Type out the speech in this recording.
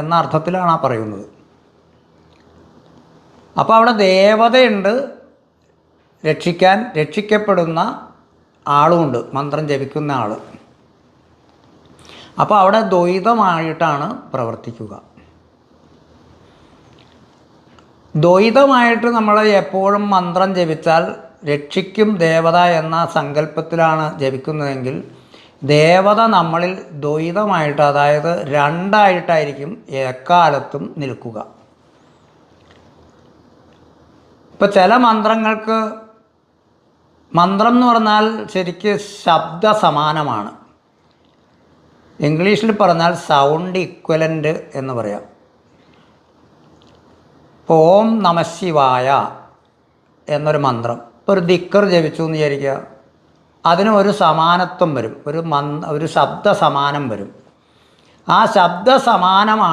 എന്ന അർത്ഥത്തിലാണ് ആ പറയുന്നത്. അപ്പോൾ അവിടെ ദേവതയുണ്ട്, രക്ഷിക്കപ്പെടുന്ന ആളുമുണ്ട്, മന്ത്രം ജപിക്കുന്ന ആൾ. അപ്പോൾ അവിടെ ദ്വൈതമായിട്ടാണ് പ്രവർത്തിക്കുക. ദ്വൈതമായിട്ട് നമ്മൾ എപ്പോഴും മന്ത്രം ജപിച്ചാൽ രക്ഷിക്കും ദേവത എന്ന സങ്കല്പത്തിലാണ് ജപിക്കുന്നതെങ്കിൽ ദേവത നമ്മളിൽ ദ്വൈതമായിട്ട്, അതായത് രണ്ടായിട്ടായിരിക്കും എക്കാലത്തും നിൽക്കുക. ഇപ്പോൾ ചില മന്ത്രങ്ങൾക്ക്, മന്ത്രം എന്ന് പറഞ്ഞാൽ ശരിക്ക് ശബ്ദ സമാനമാണ്. ഇംഗ്ലീഷിൽ പറഞ്ഞാൽ സൗണ്ട് ഇക്വലൻ്റ് എന്ന് പറയാം. ഇപ്പോൾ ഓം നമഃശിവായ എന്നൊരു മന്ത്രം, ഇപ്പോൾ ഒരു ദിക്കർ ജപിച്ചു എന്ന് വിചാരിക്കുക, അതിന് ഒരു സമാനത്വം വരും, ഒരു ശബ്ദ സമാനം വരും. ആ ശബ്ദ സമാനമാണ്